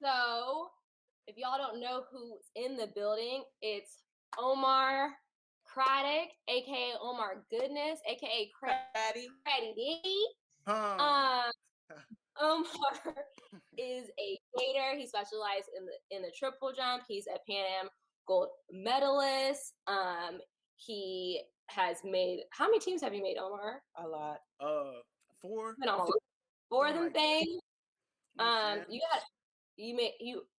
So, if y'all don't know who's in the building, it's Omar Craddock, aka Omar Goodness, aka Patty. Craddy D. Huh. Um, Omar is a skater. He specialized in the triple jump. He's a Pan Am gold medalist. He has made, how many teams have you made, Omar? A lot. 4, Been on more something than like that. things. Yeah.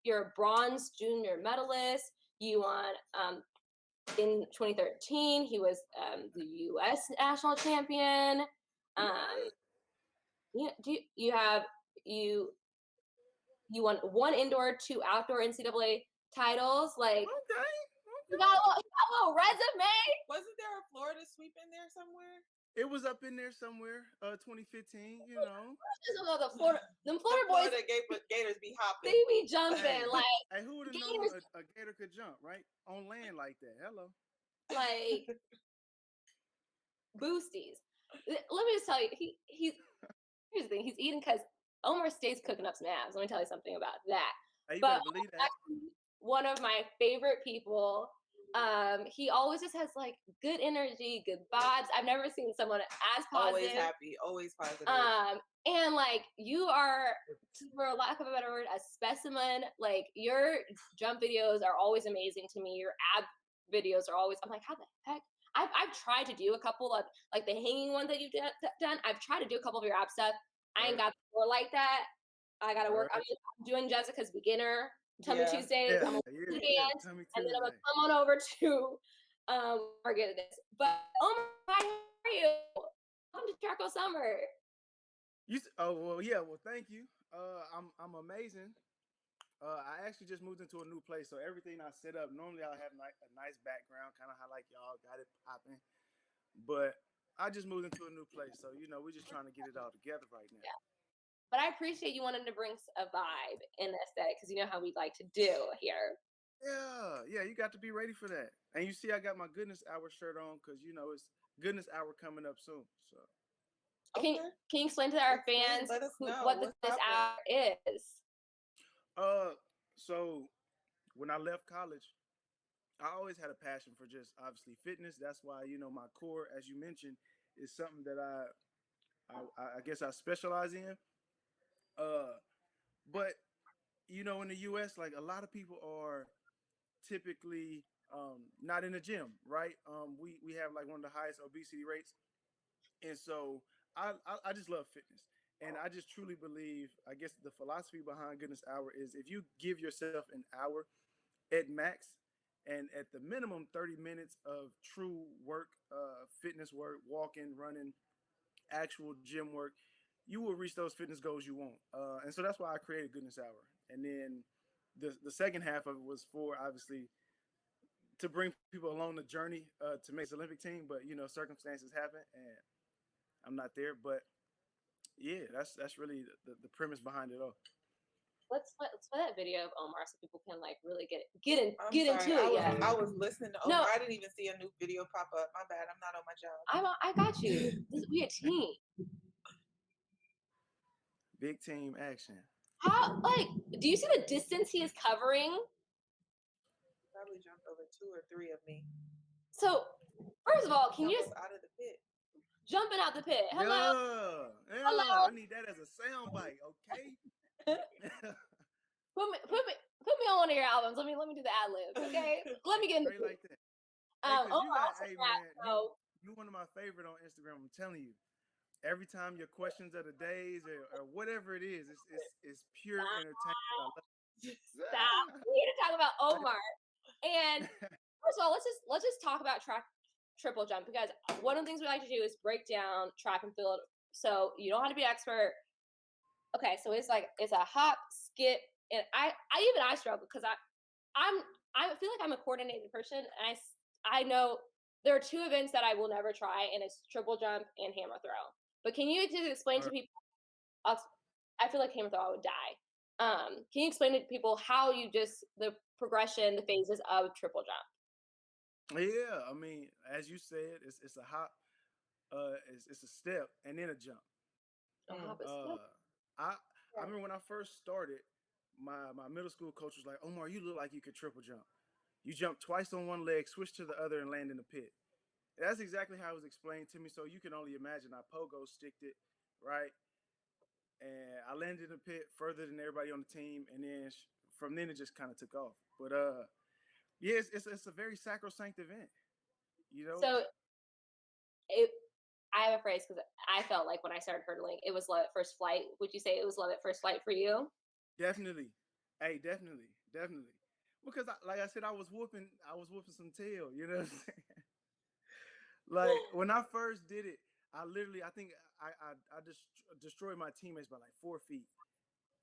You're a bronze junior medalist. You won in 2013. He was the U.S. national champion. You have you won 1 indoor, 2 outdoor NCAA titles. Like, Okay. you got a little resume. Wasn't there a Florida sweep in there somewhere? It was up in there somewhere. 2015. You know. The Florida boys, Florida Gators be hopping. they be jumping Hey, like hey, who would have known a gator could jump right on land like that? Hello. like boosties. Let me just tell you, he's here's the thing. He's eating because Omar stays cooking up some abs. Let me tell you something about that. Hey, you But better believe that. actually, one of my favorite people. He always just has like good energy, good vibes. I've never seen someone as positive. Always happy, always positive. And like you are, for lack of a better word, a specimen. Like your jump videos are always amazing to me. Your ab videos are always. I'm like, how the heck? I've tried to do a couple of like the hanging ones that you've done. I've tried to do a couple of your ab stuff. I ain't got the floor like that. I got to work. I'm doing Jessica's beginner Tummy Tuesdays. I'm gonna do dance, and then I'm gonna come on over to Market this. But oh my, how are you? Welcome to Charcoal Summer. Well, thank you. I'm amazing. I actually just moved into a new place, so everything I set up. Normally, I have like a nice background, kind of how like y'all got it popping. But I just moved into a new place, so we're just trying to get it all together right now. Yeah. But I appreciate you wanting to bring a vibe in the aesthetic because you know how we like to do here. Yeah, you got to be ready for that. And you see, I got my Goodness Hour shirt on because it's Goodness Hour coming up soon. So, can you explain to our fans what this hour is? So when I left college, I always had a passion for just obviously fitness. That's why my core, as you mentioned, is something that I guess I specialize in. But in the U.S., like a lot of people are typically not in the gym, right? We have like one of the highest obesity rates, and so I just love fitness, and I just truly believe. I guess the philosophy behind Goodness Hour is if you give yourself an hour at max, and at the minimum 30 minutes of true work, fitness work, walking, running, actual gym work, you will reach those fitness goals you want. And so that's why I created Goodness Hour. And then the second half of it was for obviously to bring people along the journey to make this Olympic team. But circumstances happen, and I'm not there. But yeah, that's really the premise behind it all. Let's play that video of Omar so people can like really get into it. I was listening to Omar. No. I didn't even see a new video pop up. My bad. I'm not on my job. I got you. We a team. Big team action. How, like, do you see the distance he is covering? Probably jumped over 2 or 3 of me. So, first of all, can you just out of the pit? Jumping out the pit. Hello. Yeah. Hello. I need that as a sound bite, okay? put me on one of your albums. Let me do the ad libs, okay? Let me get into it. Like that. You one of my favorite on Instagram. I'm telling you. Every time your questions of the days or whatever it is, it's pure entertainment. Stop. We need to talk about Omar. And first of all, let's just talk about triple jump, because one of the things we like to do is break down track and field. So you don't have to be an expert. Okay, so it's a hop, skip, and I struggle because I feel like I'm a coordinated person, and I know there are 2 events that I will never try, and it's triple jump and hammer throw. But can you just explain to people? I feel like hammer throw I would die. Can you explain to people how you the progression, the phases of triple jump? Yeah, I mean, as you said, it's a hop, it's a step, and then a jump. I remember when I first started, my middle school coach was like, Omar, you look like you could triple jump. You jump twice on one leg, switch to the other, and land in the pit. That's exactly how it was explained to me. So you can only imagine I pogo sticked it, right? And I landed in the pit further than everybody on the team, and then from then it just kind of took off. But yeah, it's a very sacrosanct event, you know. So I have a phrase because I felt like when I started hurdling, it was love at first flight. Would you say it was love at first flight for you? Definitely, hey, definitely. Because like I said, I was whooping some tail. You know what I'm saying? Like when I first did it, I think I just destroyed my teammates by like 4 feet,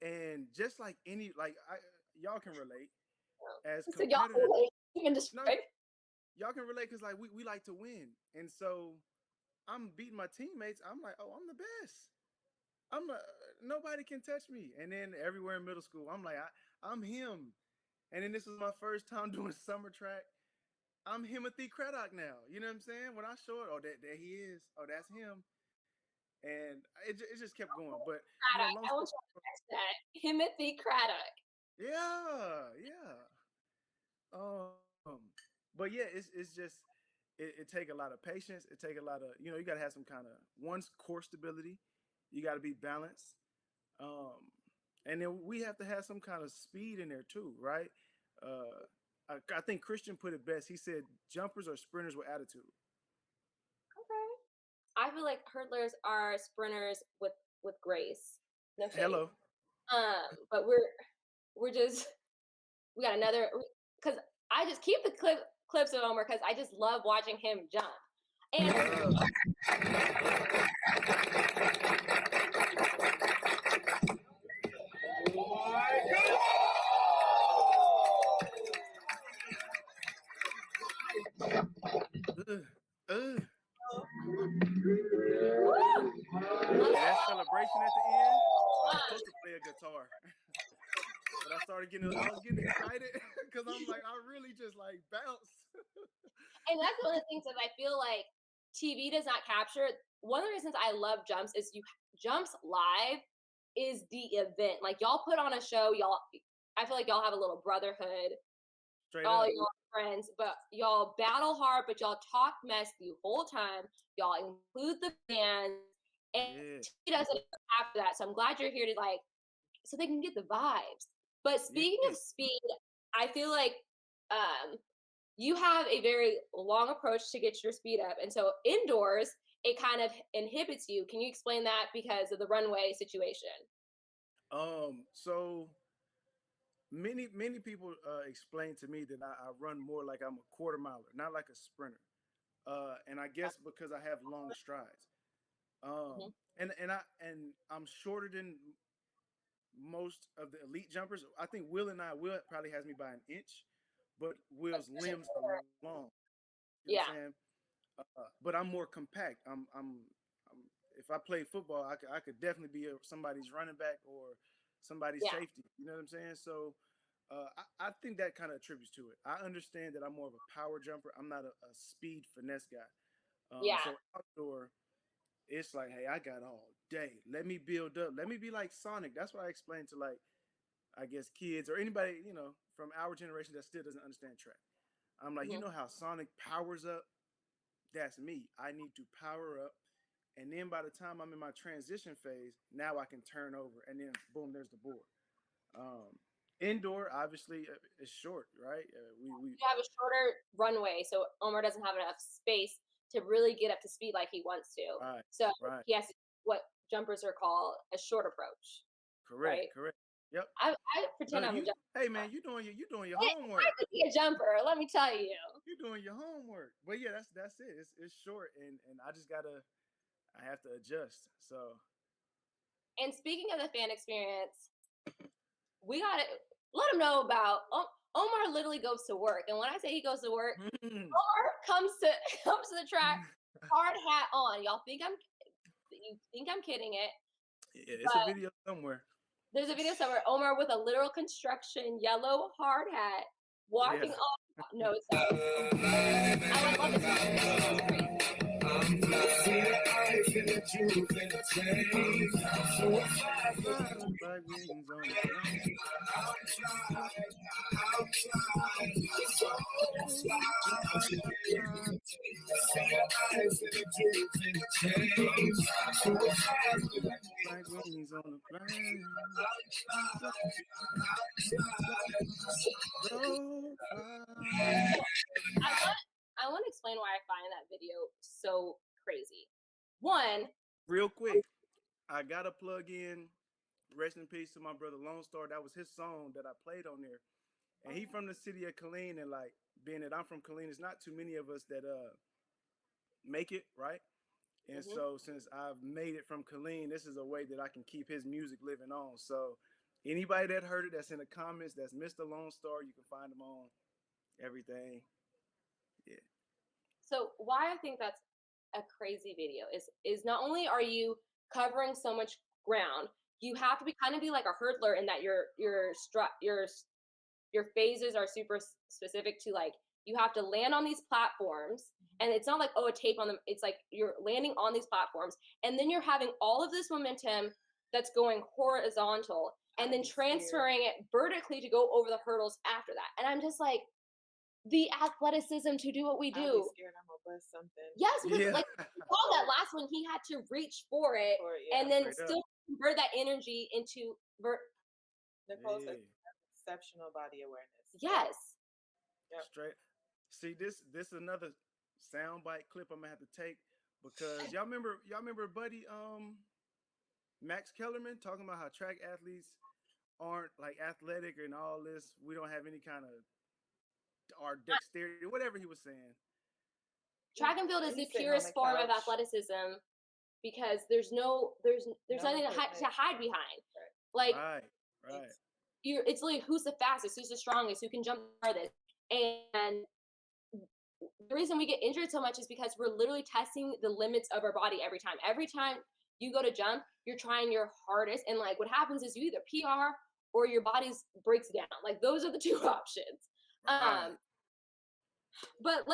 and just like y'all can relate as So y'all competitors. relate, even destroyed. Y'all can relate because like we like to win, and so I'm beating my teammates. I'm like, oh, I'm the best. Nobody can touch me. And then everywhere in middle school, I'm like, I'm him. And then this was my first time doing summer track. I'm Timothy Craddock now. You know what I'm saying? When I show it, oh, there he is. Oh, that's him. And it just kept going. But Craddock, I want you to catch that. Timothy Craddock. Yeah. But yeah, it's just it take a lot of patience. It take a lot of, you got to have some kind of core stability. You got to be balanced. And then we have to have some kind of speed in there too, right? I think Christian put it best. He said, jumpers are sprinters with attitude. Okay. I feel like hurdlers are sprinters with grace. No shade. Hello. But we got another, because I just keep the clips of Omar because I just love watching him jump. And that celebration at the end, I was supposed to play a guitar. But I was getting excited because I'm like, I really just like bounce. And that's one of the things that I feel like TV does not capture. One of the reasons I love jumps is jumps live is the event. Like y'all put on a show, I feel like y'all have a little brotherhood. Straight all up. Y'all friends, but y'all battle hard, but y'all talk mess the whole time. Y'all include the fans, and he doesn't after that. So I'm glad you're here to so they can get the vibes. But speaking of speed, I feel like you have a very long approach to get your speed up, and so indoors it kind of inhibits you. Can you explain that because of the runway situation? So many people explain to me that I run more like I'm a quarter miler, not like a sprinter. And I guess because I have long strides. And I'm shorter than most of the elite jumpers. I think Will probably has me by an inch, but Will's limbs are long. You know what I'm saying? But I'm more compact. I'm if I play football, I could definitely be somebody's running back or somebody's safety. You know what I'm saying? So I think that kind of attributes to it. I understand that I'm more of a power jumper. I'm not a speed finesse guy. So outdoor, it's like, hey, I got all day. Let me build up. Let me be like Sonic. That's what I explain to I guess kids or anybody, from our generation that still doesn't understand track. I'm like, you know how Sonic powers up? That's me. I need to power up. And then by the time I'm in my transition phase, now I can turn over and then boom, there's the board. Indoor, obviously, is short, right? We have a shorter runway, so Omar doesn't have enough space to really get up to speed like he wants to. Right, so he has what jumpers are called a short approach. Correct. Yep. I pretend I'm a jumper. Hey man, you doing your homework. I could be a jumper, let me tell you. You're doing your homework. But yeah, that's it. It's short, and I have to adjust. So. And speaking of the fan experience, we gotta let them know about Omar. Literally goes to work, and when I say he goes to work, Omar comes to the track, hard hat on. You think I'm kidding it? Yeah, it's a video somewhere. There's a video somewhere. Omar with a literal construction yellow hard hat walking off. No, it's not. I love Like wings on a plane. I want to explain why I find that video so crazy. One, real quick, I gotta plug in. Rest in peace to my brother Lone Star. That was his song that I played on there, and he from the city of Killeen. And like being that I'm from Killeen, it's not too many of us that make it right. And so since I've made it from Killeen, this is a way that I can keep his music living on. So anybody that heard it, that's in the comments, that's Mr. Lone Star, you can find him on everything. Yeah. So why I think that's a crazy video is not only are you covering so much ground, you have to be like a hurdler in that your phases are super specific to like you have to land on these platforms, and it's not like a tape on them. It's like you're landing on these platforms, and then you're having all of this momentum that's going horizontal, and then transferring it vertically to go over the hurdles after that. And I'm just like, the athleticism to do what we do. I'd be scared I'm gonna bust something. Yes, because like all that last one, he had to reach for it, and then still convert that energy into Nicole's exceptional body awareness. Yes. Yep. Straight. See, this another soundbite clip I'm gonna have to take because y'all remember buddy Max Kellerman talking about how track athletes aren't like athletic and all this. We don't have any kind of our dexterity, whatever he was saying. Track and field is the purest form of athleticism because there's nothing to hide behind. Like right. It's like who's the fastest, who's the strongest, who can jump farthest. And the reason we get injured so much is because we're literally testing the limits of our body every time. Every time you go to jump, you're trying your hardest, and like what happens is you either PR or your body breaks down. Like those are the two options. But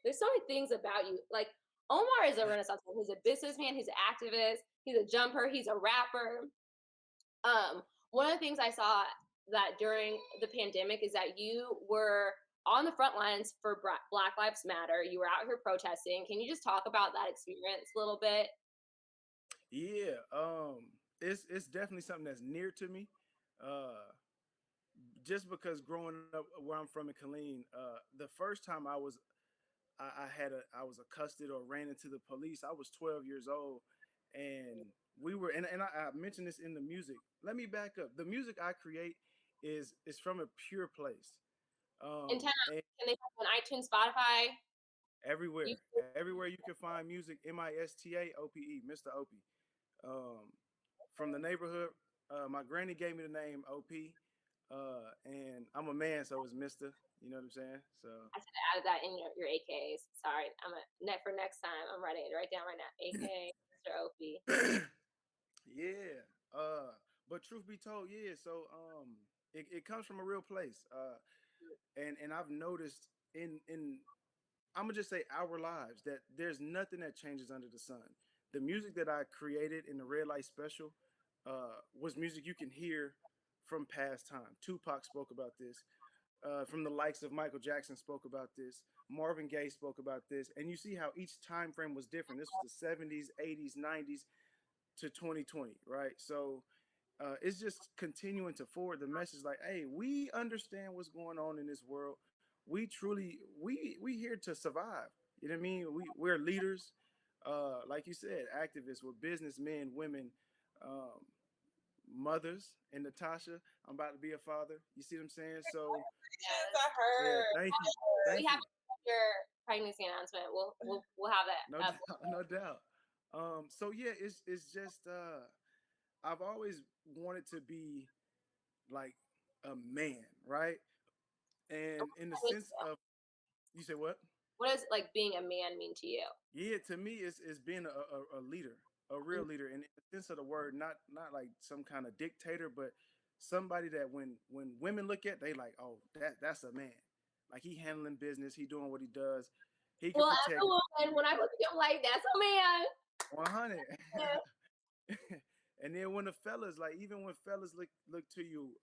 there's so many things about you. Like Omar is a renaissance man. He's a businessman, he's an activist, he's a jumper, he's a rapper. One of the things I saw that during the pandemic is that you were on the front lines for Black Lives Matter. You were out here protesting. Can you just talk about that experience a little bit? Yeah, it's definitely something that's near to me. Just because growing up where I'm from in Killeen, the first time I was accosted or ran into the police, I was 12 years old, and we were, and I mentioned this in the music. Let me back up. The music I create is from a pure place. Can they find on iTunes, Spotify? Everywhere you can find music. MISTAOPE, Mr. Opie. From the neighborhood. My granny gave me the name OP, and I'm a man, so it's Mr. You know what I'm saying? So I should have added that in your AKs. Sorry, for next time. I'm writing it right down right now. AK Mr. OP. Yeah. But truth be told, yeah. So it comes from a real place. And I've noticed in I'm gonna just say our lives that there's nothing that changes under the sun. The music that I created in the Red Light Special was music you can hear from past time. Tupac spoke about this. From the likes of Michael Jackson spoke about this. Marvin Gaye spoke about this. And you see how each time frame was different. This was the 70s, 80s, 90s to 2020, right? So it's just continuing to forward the message like, hey, we understand what's going on in this world. We truly, we here to survive. You know what I mean? We're leaders. Like you said, activists, we're businessmen, women, mothers, and Natasha. I'm about to be a father. You see what I'm saying? So yes, I heard. Yeah, thank you. We have your pregnancy announcement. We'll have that. No doubt. So yeah, it's just I've always wanted to be like a man, right? And in the sense of, you say what? What does like being a man mean to you? Yeah, to me, it's being a leader, a real leader, in the sense of the word, not like some kind of dictator, but somebody that when women look at, they like, oh, that's a man. Like he handling business, he doing what he does. He can protect. As a woman, when I look at him like that's a man. 100. And then when the fellas, like even when fellas look to you,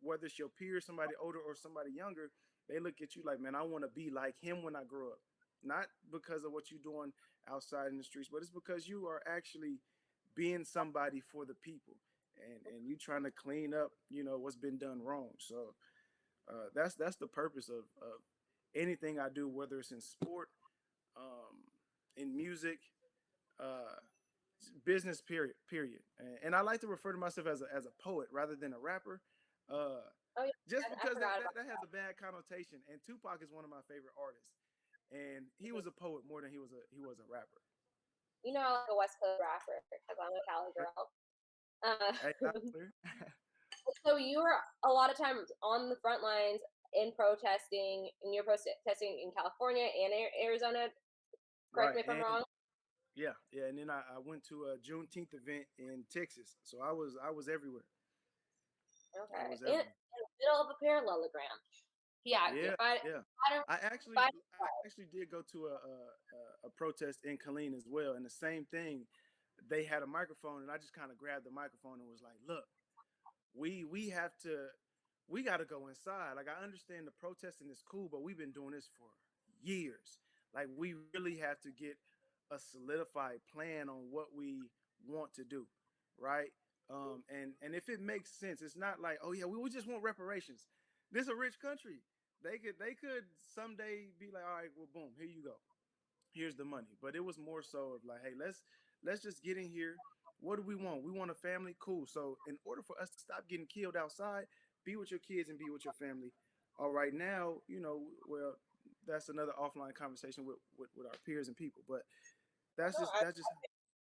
whether it's your peer, somebody older or somebody younger, they look at you like, man, I want to be like him when I grow up. Not because of what you're doing outside in the streets, but it's because you are actually being somebody for the people, and you trying to clean up, what's been done wrong. So that's the purpose of anything I do, whether it's in sport, in music, uh, business. Period. And I like to refer to myself as a poet rather than a rapper. Uh, Oh yeah, just I because forgot about that has a bad connotation. And Tupac is one of my favorite artists, and he was a poet more than he was a rapper. I like a West Coast rapper because I'm a Cali girl. Hey, Tyler. So you were a lot of times on the front lines in protesting, and you're protesting in California and Arizona. Correct Right, me if I'm and wrong. yeah, and then I went to a Juneteenth event in Texas, so I was everywhere. I Okay, was in everywhere. the middle of a parallelogram. Yeah, Yeah, yeah. fighting, I actually fighting. I actually did go to a protest in Killeen as well, and the same thing. They had a microphone, and I just kind of grabbed the microphone and was like, "Look, we have to we got to go inside. Like I understand the protesting is cool, but we've been doing this for years. Like we really have to get a solidified plan on what we want to do, right? And if it makes sense, it's not like, oh yeah, we just want reparations. This is a rich country. They could someday be like, all right, well, boom, here you go, here's the money. But it was more so of like, hey, let's just get in here. What do we want? We want a family, cool. So in order for us to stop getting killed outside, be with your kids and be with your family. All right, now, well, that's another offline conversation with our peers and people. But that's No, just I, that's just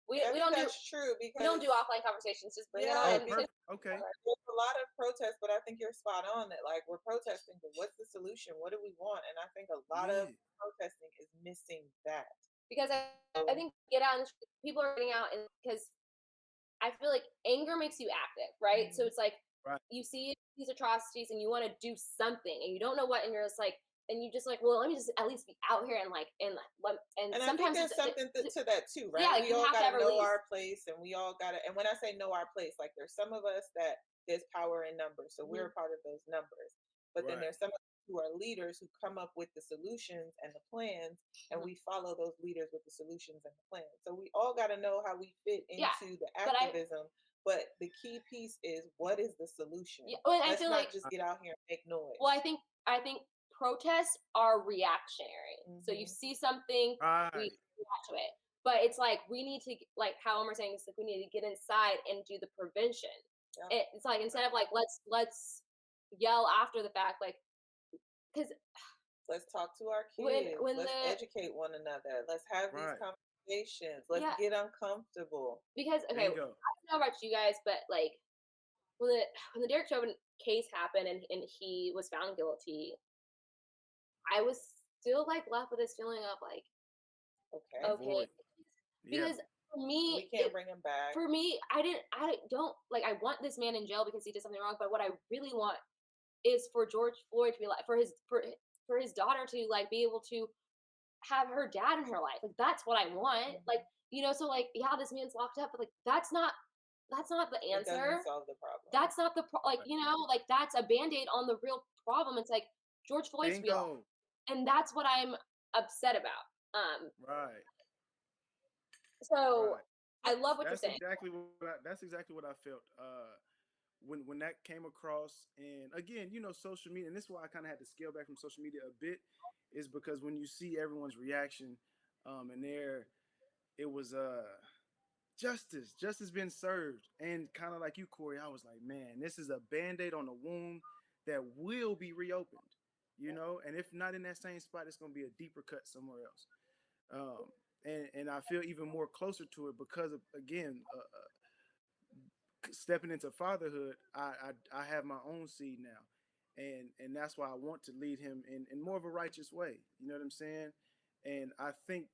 We, I we think don't do that's true we don't do because offline conversations. Just bring it oh, on. yeah, because perfect. Okay. there's a lot of protests, but I think you're spot on that like we're protesting, but what's the solution? What do we want? And I think a lot of Yeah. protesting is missing that. Because I So think get out and people are getting out, and because I feel like anger makes you active, right? So mhm. it's like Right. you see these atrocities and you want to do something and you don't know what, and you're just like, and you just like, well, let me just at least be out here and and And I think sometimes there's something to that too, right? yeah, like We you all have to got have to a know release. our place, and we all got to. And when I say know our place, like there's some of us that there's power in numbers, so we're a part of those numbers. But then Right. there's some of us who are leaders who come up with the solutions and the plans, and Mhm. we follow those leaders with the solutions and the plans. So we all got to know how we fit Yeah, into the but activism. But the key piece is what is the solution? yeah, well, I Let's feel like, not just get out here and make well, noise. I think protests are reactionary. So you Hmm. see something, we Right. react to it. But it's like we need to, like how Omar's saying, it's like we need to get inside and do the prevention. Yep. It's like instead of like let's yell after the fact, like because Let's talk to our when kids. when Let's the educate one another. Let's have these Right. conversations. Let's yeah, get uncomfortable. because okay, I Bingo. don't know about you guys, but like when the Derek Chauvin case happened and he was found guilty, I was still like left with this feeling of like, Okay. The okay, void. Yeah. because for me We can't bring them back. I don't like, I want this man in jail because he did something wrong, but what I really want is for George Floyd to be like, for his daughter to like be able to have her dad in her life. Like that's what I want. Like, Mhm. so like, yeah, this man's locked up, but like that's not the It answer. doesn't solve the problem. That's not the like, Right. like that's a band-aid on the real problem. It's like George Floyd should be alive. Bingo. And that's what I'm upset about. Right. So Right. I love what you're That's saying. exactly what I felt when that came across. And again, social media, and this is why I kind of had to scale back from social media a bit, is because when you see everyone's reaction, and there it was justice been served, and kind of like you, Corey, I was like, man, this is a band-aid on a wound that will be reopened, and if not in that same spot, it's going to be a deeper cut somewhere else. And I feel even more closer to it because of, again, stepping into fatherhood. I have my own seed now, and that's why I want to lead him in more of a righteous way. You know what I'm saying? And I think,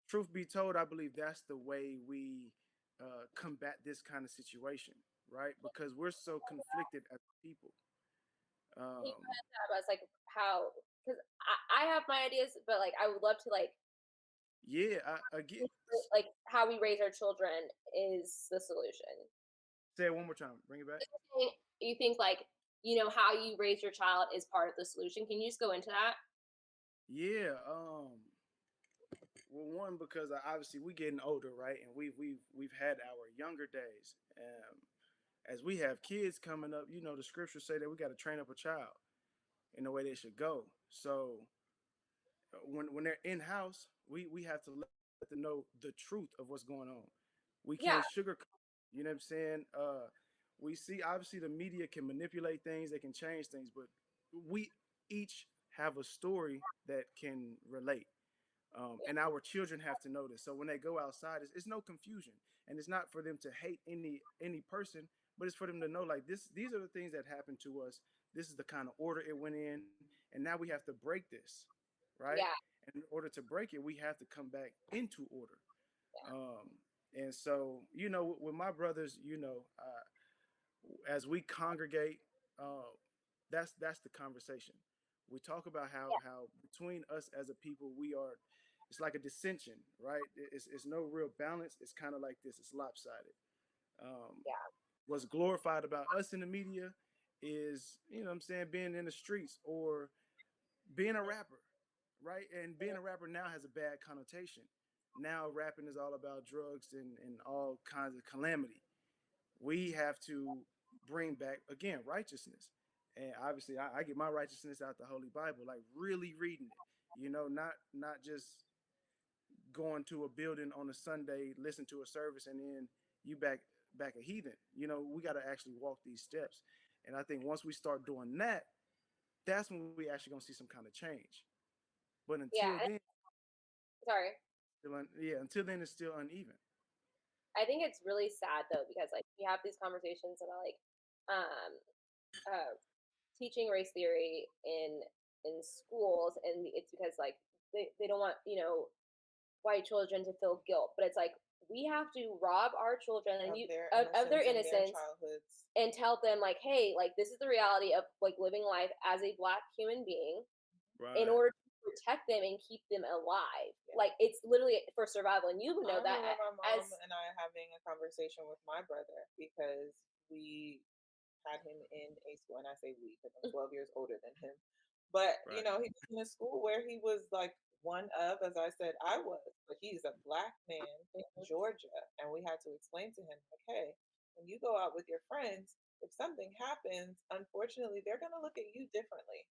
truth be told, I believe that's the way we combat this kind of situation, right? Because we're so conflicted as people. Can you go Um, ahead and talk about like how, because I have my ideas, but like I would love to like Yeah, again, Like how we raise our children is the solution. say it one more time. Bring it back. You think like how you raise your child is part of the solution. Can you just go into that? Yeah. Well, one because obviously we getting older, right? And we've had our younger days. As we have kids coming up, the scriptures say that we got to train up a child in the way they should go. So when they're in house, we have to let them know the truth of what's going on. We Yeah, can't sugarcoat. You know what I'm saying? We see obviously the media can manipulate things, they can change things, but we each have a story that can relate. And our children have to know this. So when they go outside, it's no confusion, and it's not for them to hate any person, but it's for them to know like this. These are the things that happened to us. This is the kind of order it went in, and now we have to break this, right? yeah, And in order to break it, we have to come back into order. yeah, Um, and so, with my brothers, as we congregate, uh, that's the conversation. We talk about how between us as a people, it's like a dissension, right? It's no real balance. It's kind of like this. It's lopsided. Um, yeah, what's glorified about us in the media is, what I'm saying, being in the streets or being a rapper, right? And being a rapper now has a bad connotation. Now rapping is all about drugs and all kinds of calamity. We have to bring back again righteousness. And obviously I get my righteousness out the Holy Bible, like really reading it, not just going to a building on a Sunday, listen to a service, and then you back a heathen. We got to actually walk these steps. And I think once we start doing that, that's when we actually gonna see some kind of change. But yeah. until then, Sorry. until then it's still uneven. I think it's really sad though because like we have these conversations about like um uh teaching race theory in schools, and it's because like they don't want white children to feel guilt, but it's like we have to rob our children and of their and their innocence childhoods. and tell them like, hey, like this is the reality of like living life as a Black human being in Right. order to protect them and keep them alive. Yeah. Like it's literally for survival, and you would know I that remember my as mom and I having a conversation with my brother because we had him in a school, and I say we because I'm 12 years older than him. But Right. he was in a school where he was like one of, as I said, I was, but he's a Black man in Georgia, and we had to explain to him, like, hey, when you go out with your friends, if something happens, unfortunately, they're going to look at you differently.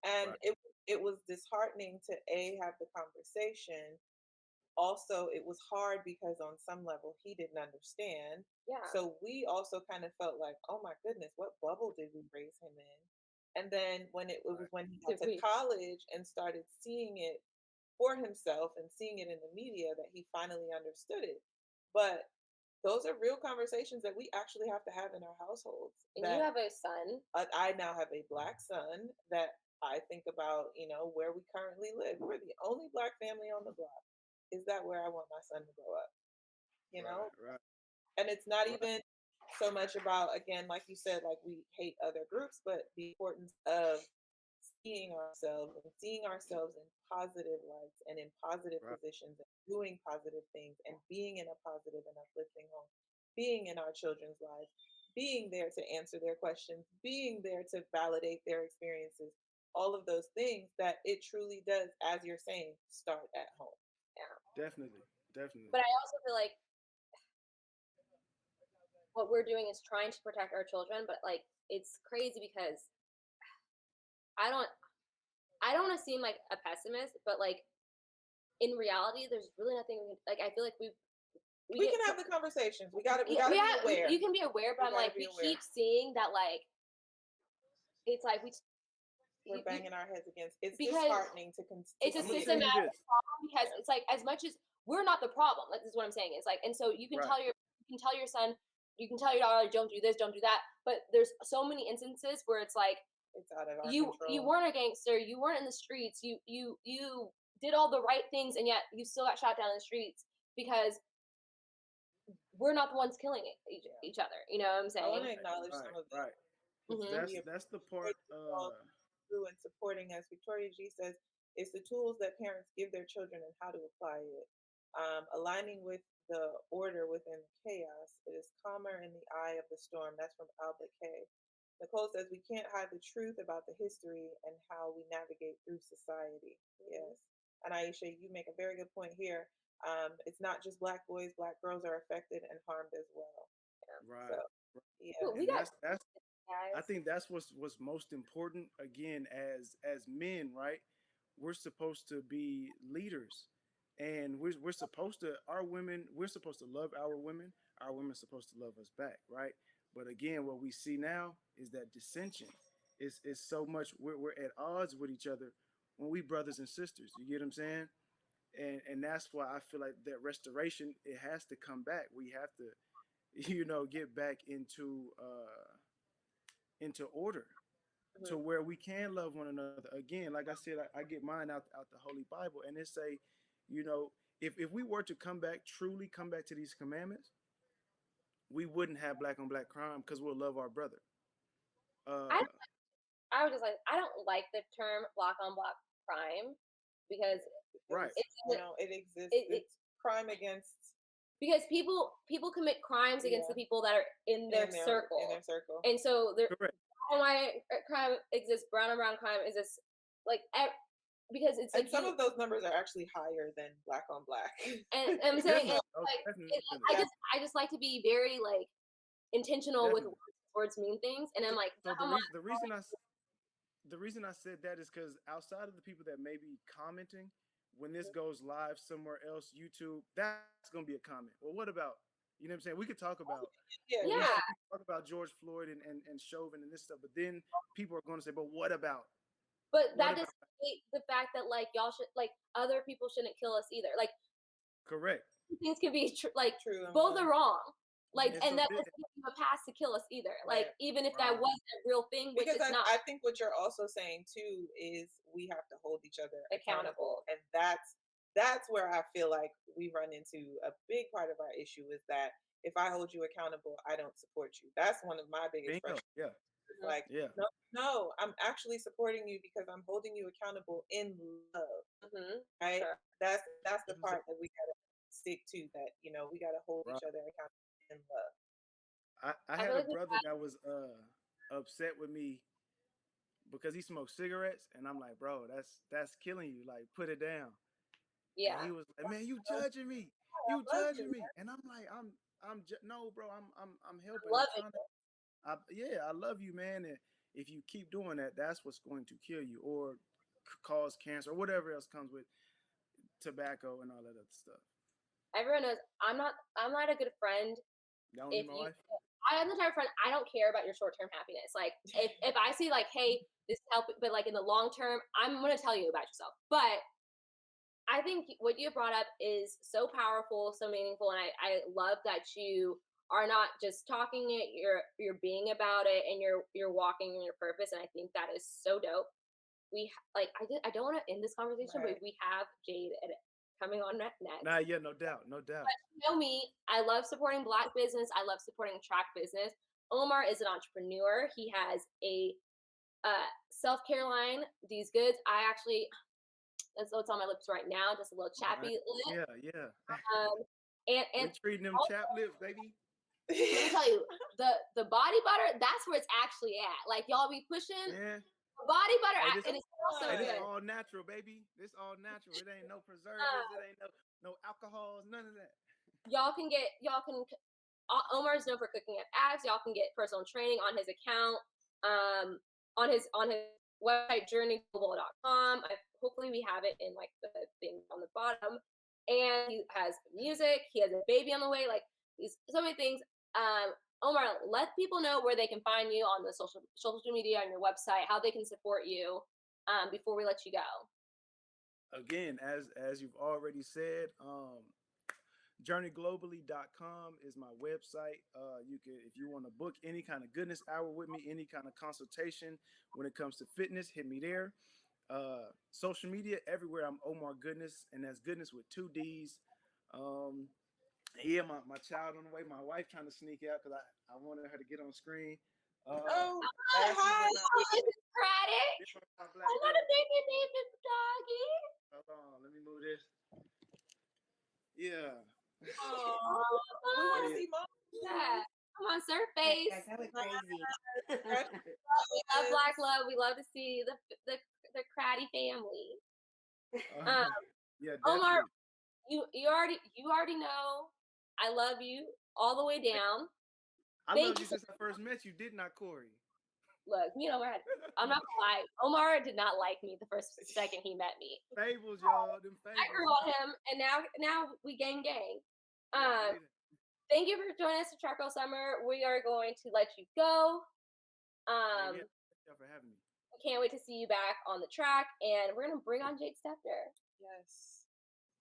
And Right. it was disheartening to have the conversation. Also, it was hard because on some level he didn't understand. yeah, So we also kind of felt like, oh my goodness, what bubble did we raise him in? And then it was Right. when he got did to we college and started seeing it for himself and seeing it in the media that he finally understood it. But those are real conversations that we actually have to have in our households. and you That have a son. I now have a Black son that I think about, where we currently live. We're the only Black family on the block. Is that where I want my son to grow up? You know, Right. Right. and it's not Right. even so much about, again, like you said, like we hate other groups, but the importance of seeing ourselves in positive lights and in positive Right. positions and doing positive things and being in a positive and uplifting home, being in our children's lives, being there to answer their questions, being there to validate their experiences, all of those things that it truly does, as you're saying, start at home. Yeah, Definitely. Definitely. but I also feel like what we're doing is trying to protect our children, but like it's crazy because I don't I don't want to seem like a pessimist, but like in reality, there's really nothing like I feel like we We get can have the conversations. We got to yeah, be aware. you can be aware, but We I'm got to like be we aware. keep seeing that like it's like We're banging our heads against. It's because disheartening to it's a I'm gonna tell you systematic this. problem because it's like as much as we're not the problem. Like this is what I'm saying is like, and so Right. you can tell your son, you can tell your daughter, don't do this, don't do that. But there's so many instances where it's like It's out of our you control. weren't a gangster, you weren't in the streets, you did all the right things, and yet you still got shot down in the streets because we're not the ones killing each other. You know what I'm I want saying? to acknowledge Right. some of Right. the Hmm. That's the part. through and supporting us. Victoria G says, It's the tools that parents give their children and how to apply it. Aligning with the order within the chaos. It is calmer in the eye of the storm. That's from Albert K. Nicole says we can't hide the truth about the history and how we navigate through society. Yes. And Aisha, you make a very good point here. It's not just black boys, black girls are affected and harmed as well. So, Right. yeah. We And got that's I guys. think that's what's most important again as men, right? We're supposed to be leaders. And we're supposed to our women, we're supposed to love our women are supposed to love us back, right? But again, what we see now is that dissension is so much we're at odds with each other when we brothers and sisters. You get what I'm saying? And that's why I feel like that restoration, it has to come back. We have to, get back into order to Mhm. where we can love one another. Again, like I said, I get mine out the Holy Bible, and it say, you know, if we were to truly come back to these commandments, we wouldn't have black on black crime because we'll love our brother. I Uh, I was just like, I don't like the term block on block crime because Because, right, it's it exists. it It's crime against because people commit crimes against the yeah people that are in their circle, in their circle. and so there correct. brown and white crime exists, brown and brown crime exists, like because it's And like some of those numbers are actually higher than black on black. and I'm saying Definitely, and oh, like definitely, I just like to be very like intentional with definitely. words mean things, and I'm So, like so brown and white, the reason I said that is because outside of the people that may be commenting, when this goes live somewhere else, YouTube, that's gonna be a comment. Well, what about, you know what I'm saying? We could talk about Yeah, what yeah, we talk about George Floyd and Chauvin and this stuff, but then people are going to say, but but what that about doesn't negate the fact that like y'all should like other people shouldn't kill us either. Like correct? things can be like true. both are wrong. Like, And and so that this, doesn't give you a pass to kill us either. Like, Right. even if that right, wasn't a real thing, which Because it's not I think what you're also saying too is we have to hold each other accountable. accountable. And that's where I feel like we run into a big part of our issue is that if I hold you accountable, I don't support you. That's one of my biggest bingo, frustrations. yeah, It's like, yeah, no, no, I'm actually supporting you because I'm holding you accountable in love. Mm-hmm. Right? Sure. That's the that's part that we gotta stick to, that, we gotta hold right. each other accountable in love. I I had feel a like brother that was upset with me because he smoked cigarettes, and I'm like, bro, that's killing you. Like, put it down. And yeah, he was like, man, you I judging me, you love you. judging me, and I'm like, no, bro, I'm helping. I'm love it. trying to. Yeah, I love you, man. And if you keep doing that, that's what's going to kill you or cause cancer or whatever else comes with tobacco and all that other stuff. Everyone knows I'm not a good friend. Y'all don't If need my you, wife? I am the type of friend I don't care about your short term happiness. Like if I see like, hey, this help, but like in the long term, I'm gonna tell you about yourself. But I think what you brought up is so powerful, so meaningful, and I love that you are not just talking it, you're being about it, and you're walking in your purpose, and I think that is so dope. Like I don't want to end this conversation, but Right. we have Jade coming on next. Nah, yeah, no doubt, no doubt. But you know me, I love supporting Black business. I love supporting track business. Omar is an entrepreneur. He has a self care line. These goods, I actually that's what's on my lips right now, just a little Right. chappy lip. Yeah, yeah. Um, and We treating them chap lips, baby. let me tell you, the body butter, that's where it's actually at. Like y'all be pushing Yeah. body butter, Hey, this and it's also hey, this good. all natural, baby. This all natural. It ain't no preservatives. It ain't no alcohols. None of that. Y'all can Omar is known for cooking up abs. Y'all can get personal training on his account, on his website journeyglobal.com. Hopefully we have it in like the thing on the bottom. And he has music. He has a baby on the way. Like these so many things. Omar, let people know where they can find you on the social media, on your website, how they can support you. Before we let you go. Again, as you've already said, journeyglobally.com is my website. You can, if you want to book any kind of goodness hour with me, any kind of consultation when it comes to fitness, hit me there. Social media everywhere, I'm Omar Goodness, and that's goodness with 2 D's. Yeah, my child on the way, my wife trying to sneak out because I wanted her to get on screen. Oh, Lastly hi. but not Oh, this is Craddock. least, my I black got girl, a baby doggy. face. That was crazy. We love Black Love. We love to see the Craddy family. Yeah, Omar, definitely. you already know. I love you all the way down. I Thank loved you. you since I first met you, did not, Corey? Look, I'm not gonna lie. Omar did not like me the first second he met me. Fables, y'all. Them I fables. grew on him, and now we gang. Yeah, Thank you for joining us for Track All Summer. We are going to let you go. yeah, thank y'all for having me. We can't wait to see you back on the track, and we're gonna bring on Jake Stepner. Yes.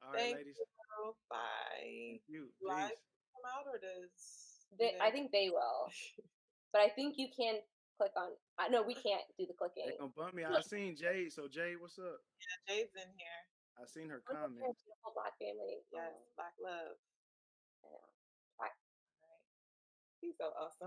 All right, Thank ladies. you. Bye. Thank you. Live Peace. come out or does? I think they will, but I think you can click on. No, we can't do the They clicking. gonna bump me. I seen Jade. So Jade, what's up? Yeah, Jade's in here. I seen her Look at comment. their beautiful Black family. Yes, Black love. I know. All right. He's so awesome.